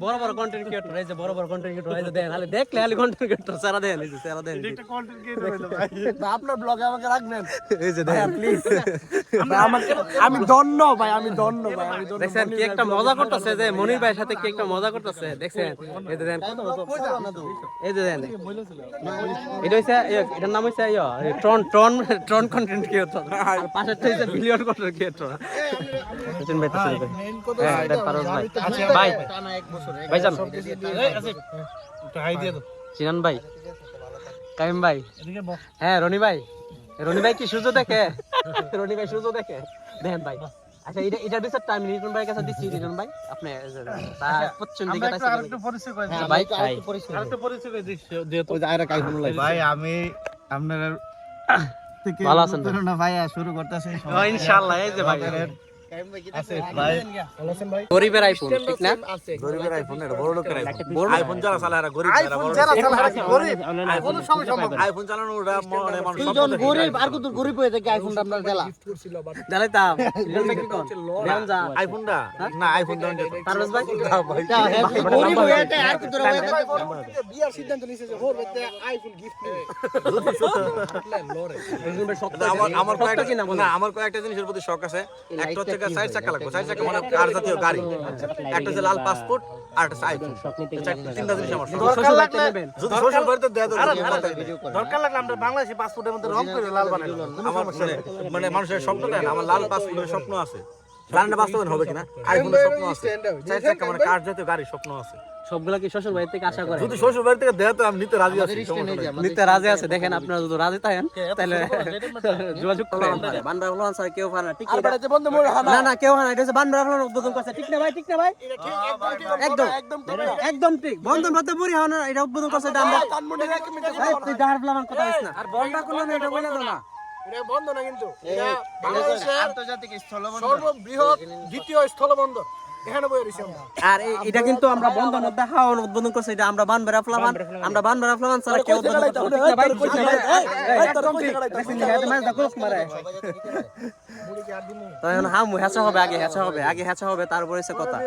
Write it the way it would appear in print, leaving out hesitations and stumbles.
বড় বড় content creator, এই যে বড় বড় কন্টেন্ট ক্রিয়েটর, এই যে দেন খালি দেখলে খালি কন্টেন্ট ক্রিয়েটর সারা দেন, এই যে সারা দেন, এটা কন্টেন্ট ক্রিয়েটর হলো ভাই। আপনার ব্লগে আমাকে রাখবেন এই যে দেন প্লিজ। আমি দন্ন ভাই, আমি দন্ন ভাই, আমি দন্ন। দেখছেন কি একটা মজা করতেছে, যে মনির ভাইয়ের সাথে কি একটা মজা করতেছে দেখছেন, এই যে দেন, এই যে দেন, এটা হইছে এটার নাম হইছে ট্রন ট্রন ট্রন কন্টেন্ট ক্রিয়েটর, আর পাশেরটা হইছে বিলিয়ন কন্টেন্ট ক্রিয়েটর। সচিন ভাই তো হ্যাঁ এটা পারস ভাই, ভাই ভাইজান হাই দিয়ে দাও চিনান ভাই, কাইম ভাই, হ্যাঁ রনি ভাই, রনি ভাই কি সুযোগ দেখে, রনি ভাই সুযোগ দেখে দেখেন ভাই। আচ্ছা এটার বিচার টাইম রিটন ভাইয়ের কাছে দিচ্ছি, রিটন ভাই আপনি তার পশ্চিম দিকে তাইছে আরেকটু পরিচয় করে হ্যাঁ ভাই, আরেকটু পরিচয় করে দিও তো। ওই আয়রা কাইফুল ভাই, আমি আপনার থেকে ভালো আছেন না ভাই, শুরু করতেছি ইনশাআল্লাহ। এই যে ভাই আছে ভাই, ভালো আছেন ভাই। গরিবের আইফোন ঠিক না, গরিবের আইফোন, এটা বড় লোকের আইফোন। আইফোন যারা চালায় এরা গরিব, যারা বড় যারা চালায় কি গরিব? আইফোন আইফোন চালানো ওরা মানে মানুষ দুইজন গরিব আর কত গরিব হয়ে থাকে আইফোনটা আপনার দেলা। জানাইতাম রিটন ভাই কি কোন দেন যা আইফোনটা না আইফোন দাও যেত পারস ভাই, গরিব হয়ে থাকে আর কত বিয়ার সিদ্ধান্ত নিছে যে হোর মধ্যে আইফোন গিফট নেবে। আমার কয়েকটা না আমার কয়েকটা জিনিসের প্রতি শখ আছে। একটা হচ্ছে চার চাকা লাগবে, চার চাকা মানে কার জাতীয় গাড়ি, একটা হচ্ছে লাল পাসপোর্ট, আর একটা আইফোন। তিনটা জিনিস আমার শখ। দরকার লাগলে যদি শ্বশুর বাড়িতে দেয় তো দরকার লাগলে আমরা বাংলাদেশি পাসপোর্টের মধ্যে রং করে লাল বানাই দেব। আমার মানে মানুষের স্বপ্ন দেয় না, আমার লাল পাসপোর্টের স্বপ্ন আছে, জানি বাস্তবায়ন হবে কিনা। আইফোনের স্বপ্ন আছে, চার চাকা মানে কার জাতীয় গাড়ির স্বপ্ন আছে। সবগুলা কি শ্বশুর বাড়ি থেকে আশা করে, যদি শ্বশুর বাড়ি থেকে দেয় তো আমি নিতে রাজি আছি। নিতে রাজি আছে। দেখেন আপনারা যদি রাজি থাকেন তাহলে যোগাযোগ করেন। বানরা ফ্লান স্যার কেউ পারে না, ঠিক আর বাড়িতে বন্ধু মোর না না কেউ না, এটা হচ্ছে বানরা ফ্লান উদ্বোধন করছে, ঠিক না ভাই, ঠিক না ভাই, একদম একদম ঠিক। বন্ধন ভাতে বুড়ি হওয়া এটা উদ্বোধন করছে, এটা আমরা কানমুন্ডি রাখি মিটে এই তুই দাঁড় ফ্লান কথা বলিস না, আর বলটা কোন না, এটা বলে দাও না। এটা বন্ধ না, কিন্তু এটা বাংলাদেশের আন্তর্জাতিক স্থলবন্দর, সর্ববৃহৎ দ্বিতীয় স্থলবন্দর। এখানে বই রইছি আমরা। আর এটা কিন্তু আমরা বন্ধন মধ্যে হাওয়া উদ্বোধন করছে, এটা আমরা বানরা ফ্লান, আমরা বানরা ফ্লান স্যার কেউ উদ্বোধন করছে, ঠিক না ভাই, কইছে ভাই, একদম ঠিক। দেখেন এটা মানে দেখো মারে তো এখন হামু হেঁচা হবে, আগে হেঁচা হবে, আগে হেঁচা হবে, তারপরে সে কথা।